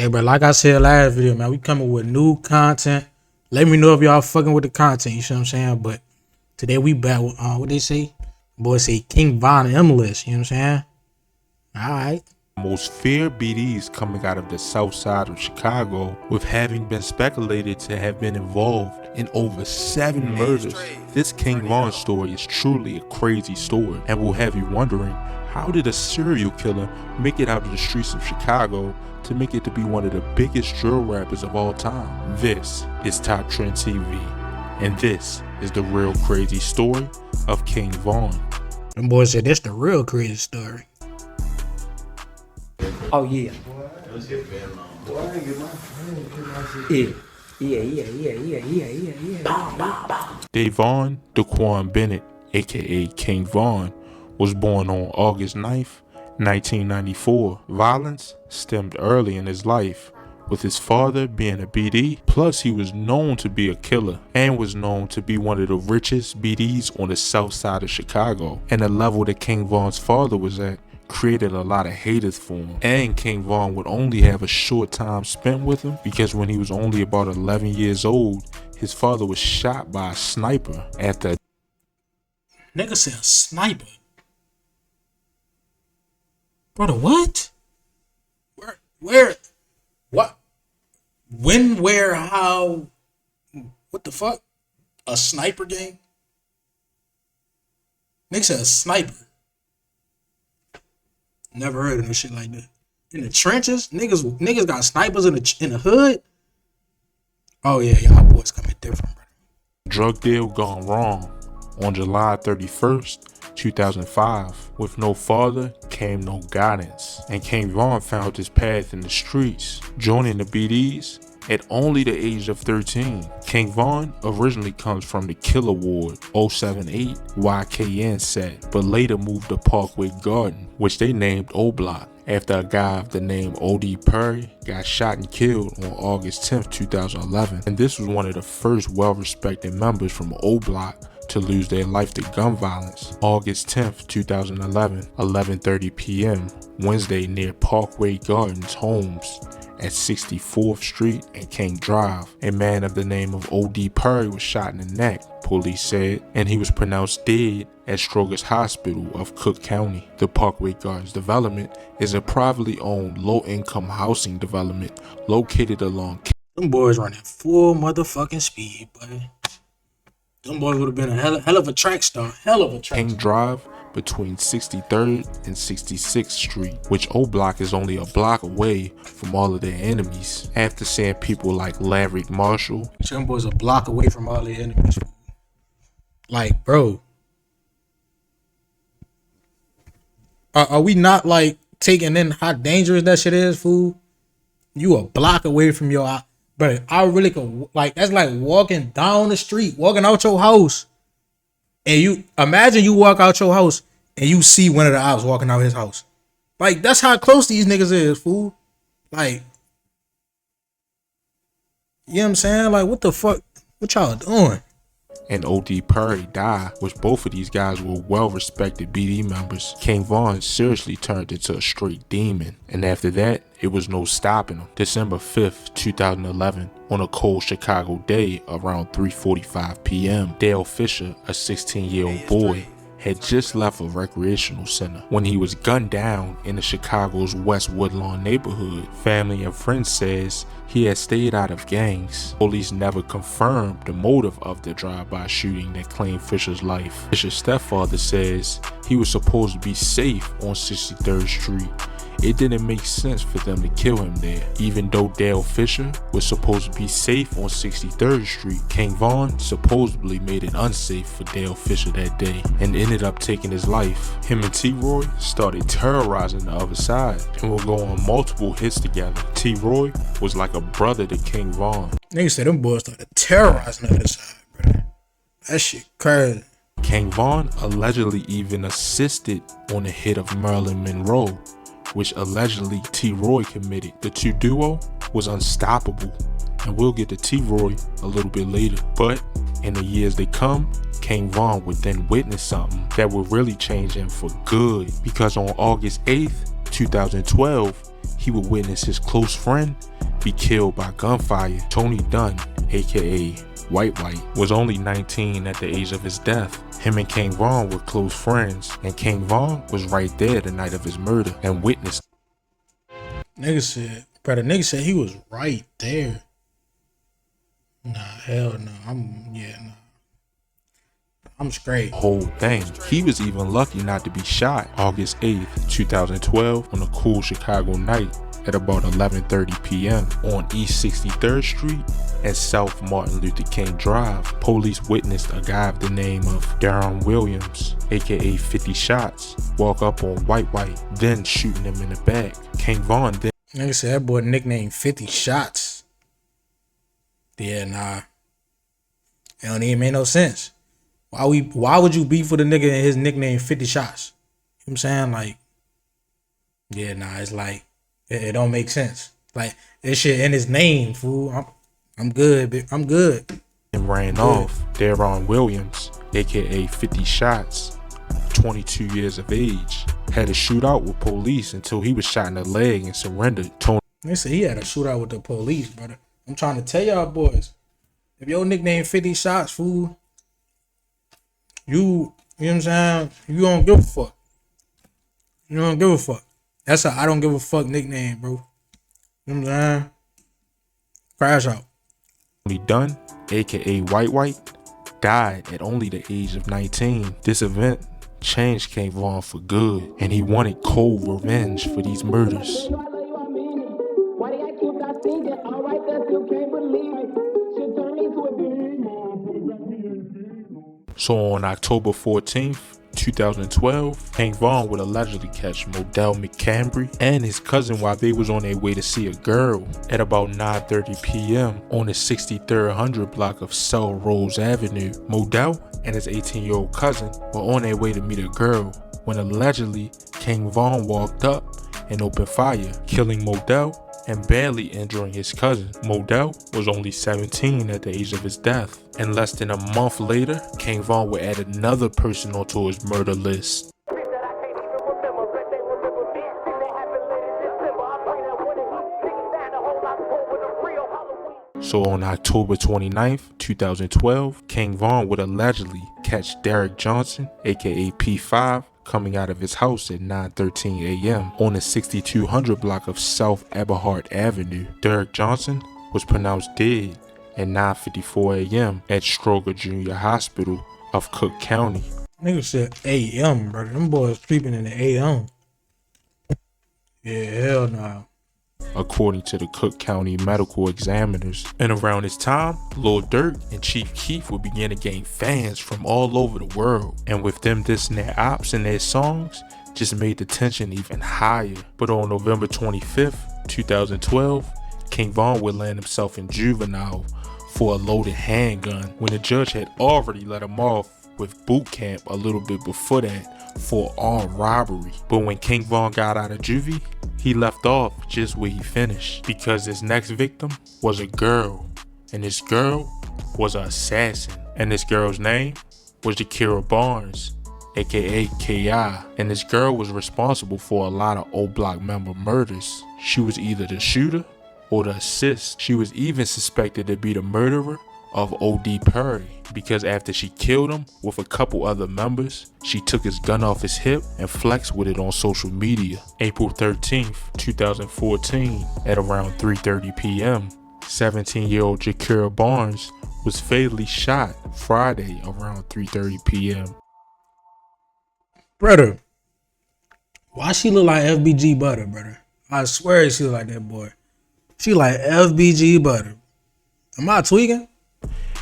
Hey, bro, like I said last video, man, we coming with new content. Let me know if y'all fucking with the content, you see what I'm saying? But today we back with, what they say? Boy say King Von M-list, you know what I'm saying? Alright. Most feared BDs coming out of the south side of Chicago, with having been speculated to have been involved in over 7 murders. This King Von story is truly a crazy story and will have you wondering, how did a serial killer make it out of the streets of Chicago to make it to be one of the biggest drill rappers of all time? This is Top Trend TV, and this is the real crazy story of King Von. Them boys said this the real crazy story. Oh yeah. Davon Daquan Bennett, aka King Von, was born on August 9th, 1994. Violence stemmed early in his life, with his father being a BD, plus he was known to be a killer and was known to be one of the richest BDs on the south side of Chicago. And the level that King Von's father was at created a lot of haters for him, and King Von would only have a short time spent with him because when he was only about 11 years old, his father was shot by a sniper at the Nigga said sniper. Brother, what? Where? What? When, where, how? What the fuck? A sniper game? Nigga said a sniper. Never heard of no shit like that. In the trenches? Niggas got snipers in the hood? Oh yeah, y'all boys coming different, bro. drug deal gone wrong. On July 31st, 2005, with no father came no guidance, and King Von found his path in the streets, joining the BDs at only the age of 13. King Von originally comes from the Killer Ward 078 YKN set, but later moved to Parkway Garden, which they named O Block, after a guy of the name O.D. Perry got shot and killed on August 10th, 2011. And this was one of the first well-respected members from O Block to lose their life to gun violence. August 10th, 2011, 11:30 p.m., Wednesday, near Parkway Gardens homes at 64th Street and King Drive. A man of the name of O.D. Perry was shot in the neck, police said, and he was pronounced dead at Stroger's Hospital of Cook County. The Parkway Gardens development is a privately owned low-income housing development located along. Them boys running full motherfucking speed, buddy. Them boys would have been a hell of a track star. King Drive between 63rd and 66th Street, which O Block is only a block away from all of their enemies. After seeing people like Laverick Marshall, them boys a block away from all their enemies. Like, bro, are we not like taking in how dangerous that shit is, fool? You a block away from your, but I really could, like, that's like walking down the street, walking out your house, and you imagine you walk out your house and you see one of the ops walking out his house. Like, that's how close these niggas is, fool. Like, you know what I'm saying? Like, what the fuck? What y'all doing? and O.D. Perry died, which both of these guys were well-respected BD members. King Von seriously turned into a straight demon, and after that, it was no stopping him. December 5th, 2011, on a cold Chicago day around 3:45 p.m., Dale Fisher, a 16-year-old boy, had just left a recreational center when he was gunned down in the Chicago's West Woodlawn neighborhood. Family and friends says he had stayed out of gangs. Police never confirmed the motive of the drive-by shooting that claimed Fisher's life. Fisher's stepfather says he was supposed to be safe on 63rd Street. It didn't make sense for them to kill him there. Even though Dale Fisher was supposed to be safe on 63rd Street, King Von supposedly made it unsafe for Dale Fisher that day and ended up taking his life. Him and T-Roy started terrorizing the other side and would go on multiple hits together. T-Roy was like a brother to King Von. Niggas said them boys started terrorizing the other side, bro. That shit crazy. King Von allegedly even assisted on the hit of Marilyn Monroe, which allegedly T-Roy committed. The two duo was unstoppable, and we'll get to T-Roy a little bit later. But in the years to come, King Von would then witness something that would really change him for good, because on August 8th, 2012, he would witness his close friend be killed by gunfire. Tony Dunn, aka White White, was only 19 at the age of his death. Him and King Von were close friends, and King Von was right there the night of his murder and witnessed. Nigga said he was right there. Nah, hell no. I'm straight. The whole thing. He was even lucky not to be shot August 8th, 2012 on a cool Chicago night at about 11:30 p.m. on East 63rd Street and South Martin Luther King Drive. Police witnessed a guy of the name of Darren Williams, aka 50 Shots, walk up on White White, then shooting him in the back. King Von then. Nigga said that boy nicknamed 50 Shots. Yeah, nah. It don't even make no sense. Why would you beef with a nigga and his nickname 50 Shots? You know what I'm saying? Like, yeah, nah, it's like, it don't make sense. Like, this shit in his name, fool. I'm good, bitch. I'm good. And ran off. Darren Williams, aka 50 Shots, 22 years of age, had a shootout with police until he was shot in the leg and surrendered. They say he had a shootout with the police, brother. I'm trying to tell y'all boys, if your nickname 50 Shots, fool, you know what I'm saying? You don't give a fuck. You don't give a fuck. That's a I don't give a fuck nickname, bro. You know what I'm saying? Crash out. Tony Dunn, aka White White, died at only the age of 19. This event changed King Von for good, and he wanted cold revenge for these murders. So on October 14th, 2012, King Von would allegedly catch Modell McCambry and his cousin while they was on their way to see a girl at about 9:30 p.m. on the 6300 block of Selrose Avenue. Modell and his 18-year-old cousin were on their way to meet a girl when allegedly King Von walked up and opened fire, killing Modell and badly injuring his cousin. Modell was only 17 at the age of his death, and less than a month later, King Von would add another person onto his murder list. So on October 29th, 2012, King Von would allegedly catch Derek Johnson, aka P5, coming out of his house at 9:13 a.m. on the 6200 block of South Eberhard Avenue. Derek Johnson was pronounced dead at 9:54 a.m. at Stroger Junior Hospital of Cook County. Nigga said a.m., brother. Them boys sleeping in the a.m. Yeah, hell no. According to the Cook County medical examiners. And around this time, Lil Durk and Chief Keef would begin to gain fans from all over the world. And with them dissing their Opps and their songs, just made the tension even higher. But on November 25th, 2012, King Von would land himself in juvenile for a loaded handgun when the judge had already let him off with boot camp a little bit before that for armed robbery. But when King Von got out of juvie, he left off just where he finished, because his next victim was a girl, and this girl was an assassin, and this girl's name was Jakira Barnes, aka K.I., and this girl was responsible for a lot of O Block member murders. She was either the shooter or the assist. She was even suspected to be the murderer of O.D. Perry, because after she killed him with a couple other members, she took his gun off his hip and flexed with it on social media. April 13th, 2014, at around 3:30 p.m., 17-year-old Jakira Barnes was fatally shot Friday around 3:30 p.m. Brother, why she look like FBG Butter, brother? I swear she look like that boy. She like FBG Butter. Am I tweaking?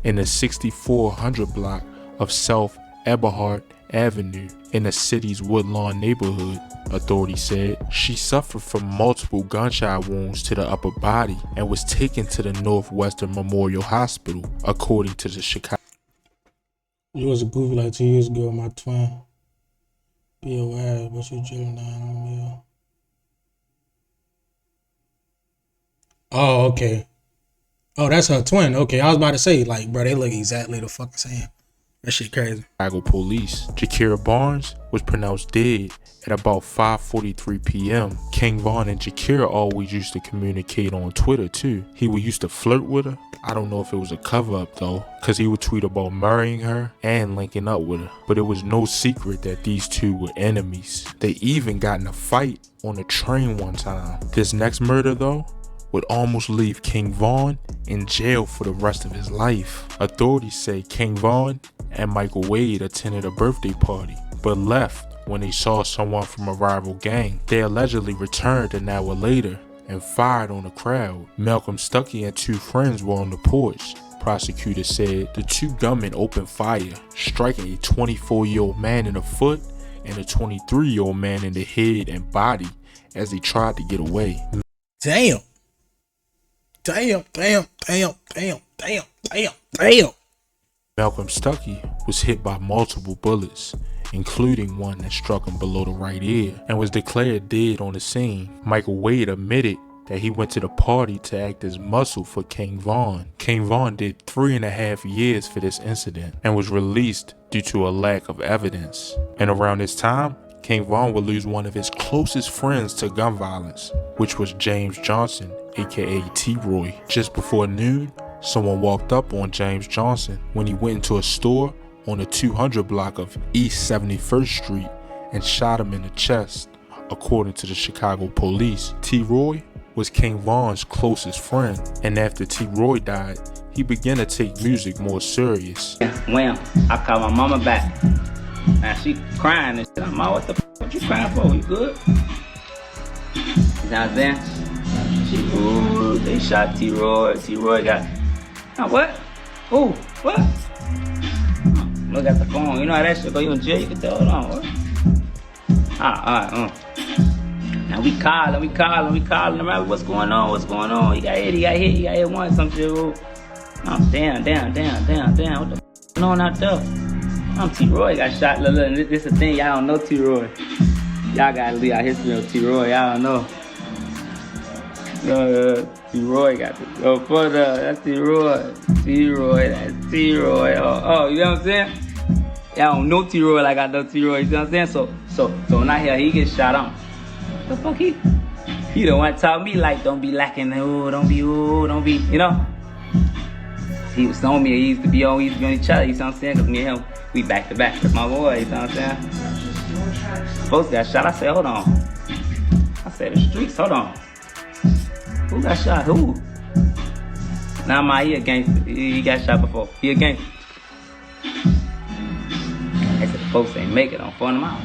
In the 6400 block of South Eberhard Avenue in the city's Woodlawn neighborhood, authorities said. She suffered from multiple gunshot wounds to the upper body and was taken to the Northwestern Memorial Hospital, according to the Chicago. You was a goofy like 2 years ago, my twin. Be aware, but you drilling down on me. Oh, okay. Oh, that's her twin. Okay, I was about to say, like, bro, they look exactly the fucking same. That shit crazy. Chicago police. Jakira Barnes was pronounced dead at about 5:43 p.m. King Von and Jakira always used to communicate on Twitter too. He would used to flirt with her. I don't know if it was a cover up though, cause he would tweet about marrying her and linking up with her. But it was no secret that these two were enemies. They even got in a fight on a train one time. This next murder though would almost leave King Von in jail for the rest of his life. Authorities say King Von and Michael Wade attended a birthday party, but left when they saw someone from a rival gang. They allegedly returned an hour later and fired on the crowd. Malcolm Stuckey and two friends were on the porch. Prosecutors said the two gunmen opened fire, striking a 24-year-old man in the foot and a 23-year-old man in the head and body as they tried to get away. Damn. Malcolm Stuckey was hit by multiple bullets, including one that struck him below the right ear, and was declared dead on the scene. Michael Wade admitted that he went to the party to act as muscle for King Von. King Von did 3.5 years for this incident and was released due to a lack of evidence. And around this time, King Von would lose one of his closest friends to gun violence, which was James Johnson, aka T-Roy. Just before noon, someone walked up on James Johnson when he went into a store on the 200 block of East 71st Street and shot him in the chest. According to the Chicago police, T-Roy was King Von's closest friend, and after T-Roy died, he began to take music more serious. Wham, I called my mama back. Now she crying and shit. I'm like, what the f*** what you crying for? You good? You know what I'm saying? She, ooh, they shot T-Roy. T-Roy got, now what? Ooh, what? Look at the phone. You know how that shit go? You in jail? You can tell. Hold on. What? Now we calling around. What's going on? What's going on? He got hit one, some shit. Ooh. I'm damn. What the f*** going on out there? I'm T-Roy got shot. Look, this is the thing. Y'all don't know T-Roy. Y'all gotta leave out history of T-Roy. Y'all don't know. T-Roy got to go further. That's T-Roy. That's T-Roy. Oh, you know what I'm saying? Y'all don't know T-Roy like I know T-Roy. You know what I'm saying? So when I hear he gets shot on, the fuck he don't want to talk me like don't be lacking. Don't be, you know? He was on me. He used to be on each other. You know what I'm saying? Cause me and him, we back to back. That's my boy. You know what I'm saying? Both got shot. I said, hold on. I said the streets. Hold on. Who got shot? Who? Nah, he a gangster. He got shot before. He a gangster. I said the folks ain't make it. I'm phoning him out.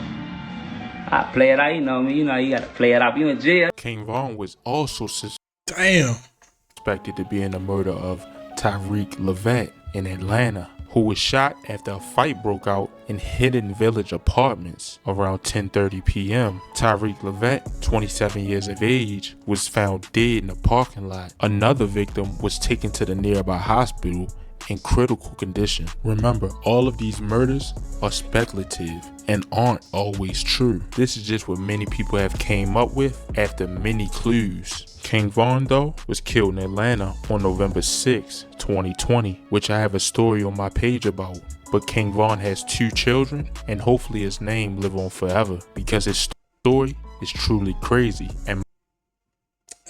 I play it out. You know me. You know you gotta play it out. You in jail. King Von was also suspected to be in the murder of Tyreek Levette in Atlanta, who was shot after a fight broke out in Hidden Village Apartments around 10:30 p.m. Tyreek Levette, 27 years of age, was found dead in a parking lot. Another victim was taken to the nearby hospital in critical condition. Remember, all of these murders are speculative and aren't always true. This is just what many people have came up with after many clues. King Von, though, was killed in Atlanta on November 6, 2020, which I have a story on my page about. But King Von has 2 children, and hopefully his name live on forever, because his story is truly crazy. And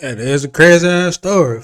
it is a crazy ass story.